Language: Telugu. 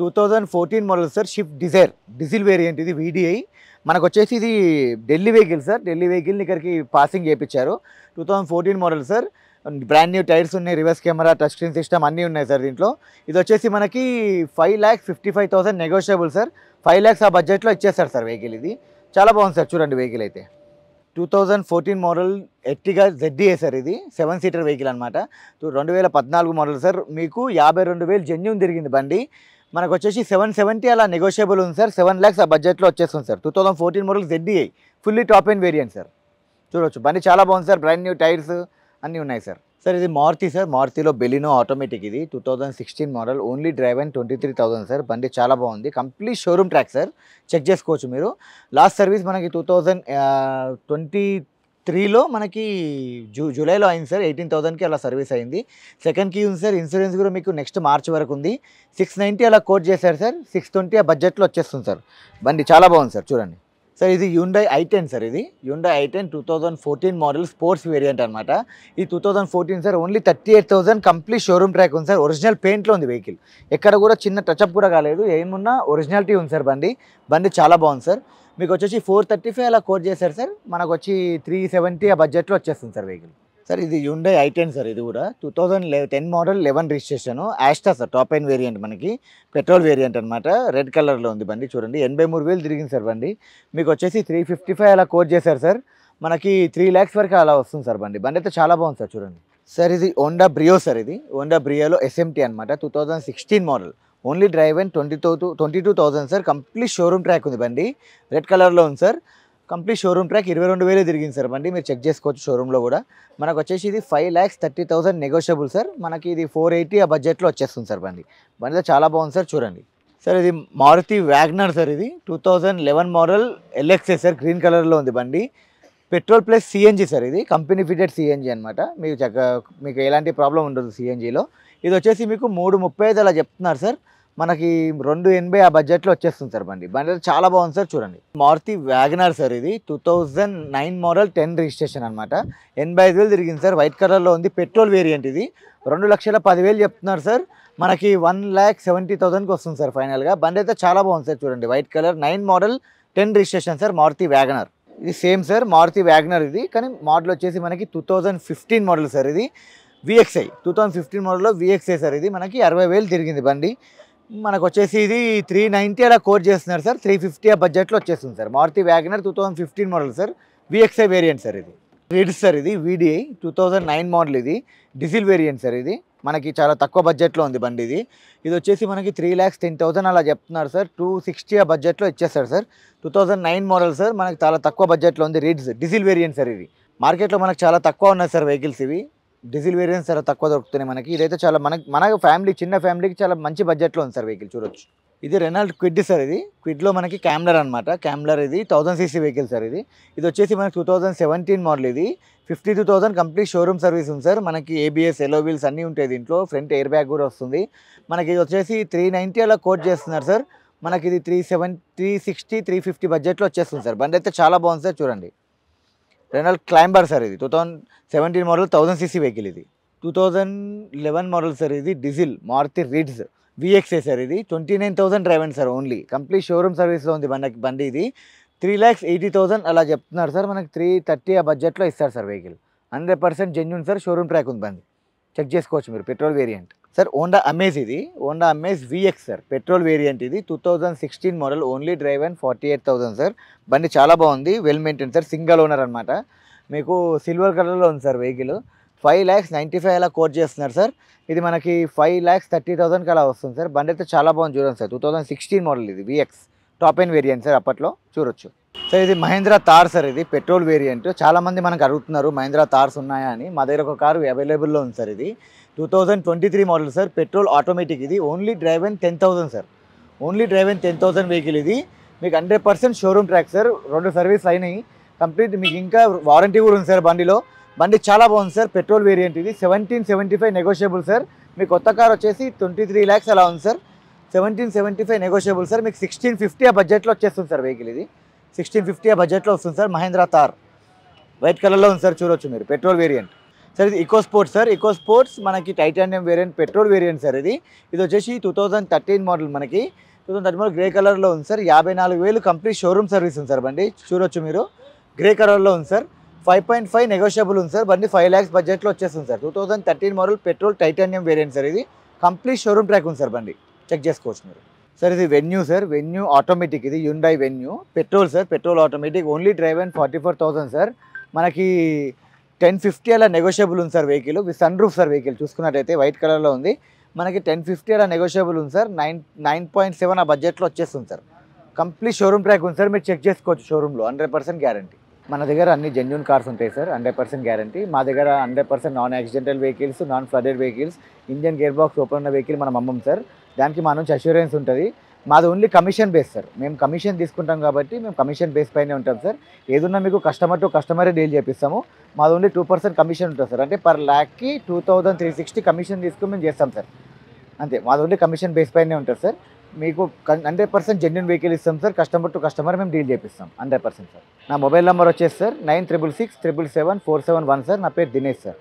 2014 model sir Swift Dzire diesel variant ఇది వీడిఐ మనకు వచ్చేసి ఇది ఢిల్లీ వెహికల్ సార్. ఢిల్లీ వెహికల్ని ఇక్కడికి పాసింగ్ చేయించారు. 2014 model sir. Brand new tyres ఉన్నాయి, reverse camera, touch screen system అన్నీ ఉన్నాయి సార్ దీంట్లో. ఇది వచ్చేసి మనకి 5,55,000 నెగోషియబుల్ సార్. 5 lakhs ఆ బడ్జెట్లో ఇచ్చేస్తారు సార్ వెహికల్. ఇది చాలా బాగుంది సార్, చూడండి వెహికల్ అయితే. 2014 మోడల్ ఎర్టిగా ZDA సార్. ఇది 7 సీటర్ వెహికల్ అనమాట. 2014 మోడల్ సార్. మీకు 52,000 జెన్యూన్ తిరిగింది బండి. మనకు వచ్చేసి 770 అలా నెగోషియబుల్ ఉంది సార్. 7 lakhs ఆ బడ్జెట్లో వచ్చేస్తుంది sir. 2014 model ZDA fully top end variant sir. చూడవచ్చు బండి చాలా బాగుంది సార్. బ్రాండ్ న్యూ టైర్స్ అన్నీ ఉన్నాయి సార్. సార్ ఇది మారుతి సార్. మారుతిలో బెలినో ఆటోమేటిక్. ఇది 2016 model. Only drive and 23,000 sir. బండి చాలా బాగుంది. Complete showroom track sir. చెక్ చేసుకోవచ్చు మీరు. లాస్ట్ సర్వీస్ మనకి 2023లో మనకి జూలైలో అయింది సార్. 18,000కి అలా సర్వీస్ అయింది. సెకండ్ కీ ఉంది సార్. ఇన్సూరెన్స్ కూడా మీకు నెక్స్ట్ మార్చ్ వరకు ఉంది. 690 అలా కోట్ చేశారు సార్. 620 ఆ బడ్జెట్లో వచ్చేస్తుంది సార్. బండి చాలా బాగుంది సార్, చూడండి సార్. ఇది హ్యుండై i10 సార్. ఇది Hyundai i10 2014 model sports variant అనమాట. ఈ 2014 sir. Only 38,000 complete showroom track ఉంది సార్. ఒరిజినల్ పెయింట్లో ఉంది వెహికల్. ఎక్కడ కూడా చిన్న టచ్అప్ కూడా కాలేదు. ఏమున్నా ఒరిజినాలిటీ ఉంది సార్. బండి చాలా బాగుంది సార్. మీకు వచ్చేసి 435 అలా కోట్ చేశారు సార్. మనకు వచ్చి 370 ఆ బడ్జెట్లో వచ్చేస్తుంది సార్ వెహికల్. సార్ ఇది హ్యుండై i10 సార్. ఇది కూడా 2010 model 11 registration. Asta sir. Top end variant మనకి. పెట్రోల్ వేరియంట్ అనమాట. రెడ్ కలర్లో ఉంది బండి. చూడండి 83,000 తిరిగింది సార్ బండి. మీకు వచ్చేసి 355 అలా కోట్ చేశారు సార్. మనకి 3 lakhs వరకు అలా వస్తుంది సార్ బండి అయితే చాలా బాగుంది సార్, చూడండి సార్. ఇది హోండా బ్రియో సార్. ఇది హోండా బ్రియోలో SMT అనమాట. 2016 model. Only drive and 22,000 sir. Complete showroom track ఉంది బండి. రెడ్ కలర్లో ఉంది సార్. Complete showroom track. 22,000 తిరిగింది సార్ బండి. మీరు చెక్ చేసుకోవచ్చు షోరూంలో కూడా. మనకు వచ్చేసి ఇది 5,30,000 నెగోషియబుల్ సార్. మనకి ఇది 480 ఆ బడ్జెట్లో వచ్చేస్తుంది సార్ బండి అయితే చాలా బాగుంది సార్, చూడండి సార్. ఇది మారుతి వ్యాగనర్ సార్. ఇది 2011 మోడల్ LXA సార్. గ్రీన్ కలర్లో ఉంది బండి. Petrol plus CNG sir. ఇది కంపెనీ ఫిటెడ్ CNG అనమాట. మీకు ఎలాంటి ప్రాబ్లం ఉండదు CNGలో. ఇది వచ్చేసి మీకు 335 అలా చెప్తున్నారు సార్. మనకి 280 ఆ బడ్జెట్లో వచ్చేస్తుంది సార్ బండి అయితే చాలా బాగుంది సార్, చూడండి. Maruti WagonR sir. ఇది 2009 మోడల్ 10 రిజిస్ట్రేషన్ అనమాట. 85,000 తిరిగింది సార్. వైట్ కలర్లో ఉంది. Petrol variant. ఇది 2,10,000 చెప్తున్నారు సార్. మనకి 1,70,000కి వస్తుంది సార్ ఫైనల్గా. బండి అయితే చాలా బాగుంది సార్, చూడండి. White colour 9 model 10 registration sir. Maruti WagonR. ఇది సేమ్ సార్ మారుతి వ్యాగనర్. ఇది కానీ మోడల్ వచ్చేసి మనకి 2015 మోడల్ సార్. ఇది VXI 2015 మోడల్లో VXI సార్. ఇది మనకి 60,000 తిరిగింది బండి. మనకు వచ్చేసి ఇది 390 అలా కోట్ చేస్తున్నారు సార్. 350 ఆ బడ్జెట్లో వచ్చేస్తుంది sir. Maruti WagonR 2015 model sir. VXI variant sir. ఇది రిడ్స్ సార్. ఇది VDI 2009 మోడల్. ఇది డీజిల్ వేరియంట్ సార్. ఇది మనకి చాలా తక్కువ బడ్జెట్లో ఉంది బండి. ఇది వచ్చేసి మనకి 3,10,000 అలా చెప్తున్నారు సార్. 260 ఆ బడ్జెట్లో ఇచ్చేస్తారు సార్. 2009 model sir. మనకి చాలా తక్కువ బడ్జెట్లో ఉంది. రిడ్స్ డీజిల్ వేరియంట్ సార్. ఇది మార్కెట్లో మనకు చాలా తక్కువ ఉన్నాయి సార్ వెహికల్స్. ఇవి డీజిల్ వేరియంట్స్ చాలా తక్కువ దొరుకుతున్నాయి మనకి. ఇదైతే చాలా మన ఫ్యామిలీ, చిన్న ఫ్యామిలీకి చాలా మంచి బడ్జెట్లో ఉంది సార్ వెహికల్, చూడొచ్చు. ఇది రెనాల్ట్ క్విడ్ సార్. ఇది క్విడ్లో మనకి క్యామ్లర్ అనమాట. క్యామ్లర్ ఇది 1000cc వెహికల్ సార్. ఇది వచ్చేసి మనకి 2017 మోడల్. ఇది 52,000 కంప్లీట్ షోరూమ్ సర్వీస్ ఉంది సార్. మనకి ABS ఎలో వీల్స్ అన్నీ ఉంటాయి దీంట్లో. ఫ్రంట్ ఎయిర్ బ్యాగ్ కూడా వస్తుంది. మనకి ఇది వచ్చేసి 390 అలా కోట్ చేస్తున్నారు సార్. మనకి ఇది 370, 360, 350 బడ్జెట్లో వచ్చేస్తుంది సార్. బండి అయితే చాలా బాగుంది సార్, చూడండి. Renault climber sir. ఇది 2017 మోడల్ 1000cc వెహికల్. ఇది 2011 మోడల్ సార్. ఇది డీజిల్ మారుతి రిడ్స్ VXI సార్. ఇది 29,000 drive and sir. Only complete showroom సర్వీస్లో ఉంది బండి. ఇది 3,80,000 అలా చెప్తున్నారు సార్. మనకి 330 ఆ బడ్జెట్లో ఇస్తారు sir vehicle. 100% genuine sir. Showroom track ఉంది బండి, చెక్ చేసుకోవచ్చు మీరు. Petrol variant sir. Honda Amaze. ఇది Honda Amaze VX sir. Petrol variant. ఇది 2016 model. Only drive and 48,000 sir. బండి చాలా బాగుంది. Well maintain sir. Single owner అనమాట. మీకు సిల్వర్ కలర్లో ఉంది సార్ వెహికల్. 5,95 అలా కోట్ చేస్తున్నారు సార్. ఇది మనకి 5,30,000కి అలా వస్తుంది సార్. బండి అయితే చాలా బాగుంది, చూడండి సార్. 2016 మోడల్. ఇది VX top end variant sir. అప్పట్లో చూడొచ్చు సార్. ఇది మహేంద్ర థార్ సార్. ఇది పెట్రోల్ వేరియంట్. చాలామంది మనకు అడుగుతున్నారు మహేంద్ర థార్స్ ఉన్నాయా అని. మా దగ్గర ఒక కారు అవైలబుల్లో ఉంది సార్. ఇది 2023 మోడల్ సార్. Petrol automatic. ఇది only drive and 10,000 sir. Only drive and 10,000 vehicle. ఇది మీకు 100% షోరూమ్ ట్రాక్ సార్. 2 సర్వీస్ అయినాయి కంప్లీట్. మీకు ఇంకా వారంటీ కూడా ఉంది సార్ బండిలో. బండి చాలా బాగుంది సార్. Petrol variant. ఇది 1775 నెగోషియబుల్ సార్. మీ కొత్త కార్ వచ్చేసి 23 lakhs అలా ఉంది సార్. 1775 negotiable sir. మీకు 1650 ఆ బడ్జెట్లో వచ్చేస్తుంది సార్ వెహికల్. ఇది 1650 ఆ బడ్జెట్లో వస్తుంది సార్. మహేంద్ర థార్ వైట్ కలర్లో ఉంది సార్, చూడొచ్చు మీరు. Petrol variant. సార్ ఇది Eco Sports sir. Eco Sports మనకి titanium variant, petrol variant sir ఇది. ఇది వచ్చేసి 2013 మోడల్ మనకి. 2013 మోడల్ గ్రే కలర్లో ఉంది సార్. 54,000 కంప్లీట్ షోరూమ్ సర్వీస్ ఉంది సార్ బండి. చూడొచ్చు మీరు. గ్రే కలర్లో ఉంది సార్. 5.5 నెగోషియబుల్ ఉంది సార్. బండి 5 lakhs బడ్జెట్లో వచ్చేస్తుంది sir. 2013 model petrol titanium variant sir ఇది. కంప్లీట్ షోరూమ్ ట్రాక్ ఉంది సార్ బండి. చెక్ చేసుకోవచ్చు మీరు. సార్ ఇది వెన్యూ సార్. వెన్యూ ఆటోమేటిక్, ఇది Hyundai Venue petrol sir. Petrol automatic, only drive and 44,000 sir. మనకి 1050 అలా నెగోషియబుల్ ఉంది sir vehicle. With sunroof sir vehicle చూసుకున్నట్టయితే వైట్ కలర్లో ఉంది. మనకి 1050 అలా నెగోషియబుల్ ఉంది సార్. 9.7 ఆ బడ్జెట్లో వచ్చేస్తుంది సార్. కంప్లీట్ షోరూమ్ ట్రాక్ ఉంది సార్. మీరు చెక్ చేసుకోవచ్చు షోరూంలో. 100% గ్యారంటీ. మన దగ్గర అన్ని జెన్యూన్ కార్స్ ఉంటాయి సార్. 100% గ్యారంటీ. మా దగ్గర 100% non accidental vehicles, non flooded vehicles, engine gear box open ఉన్న వెహికల్ మనం అమ్మం సార్. దానికి మా నుంచి అష్యూరెన్స్ ఉంటుంది. మాది ఓన్లీ కమిషన్ బేస్ సార్. మేము కమిషన్ తీసుకుంటాం కాబట్టి మేము కమిషన్ బేస్ పైనే ఉంటాం సార్. ఏదున్నా మీకు కస్టమర్ టు కస్టమరే డీల్ చేపిస్తాము. మాది ఓన్లీ 2% కమిషన్ ఉంటుంది సార్. అంటే పర్ ల్యాక్కి 2,360 కమిషన్ తీసుకుని మేము చేస్తాం సార్. అంతే, మాది ఓన్లీ కమిషన్ బేస్ పైనే ఉంటుంది సార్. మీకు 100% జెన్యూన్ వెహికల్ ఇస్తాం సార్. కస్టమర్ టు కస్టమర్ మేము డీల్ చేపిస్తాం 100% సార్. నా మొబైల్ నెంబర్ వచ్చేసి సార్ 9666777471 సార్. నా పేరు దినేష్ సార్.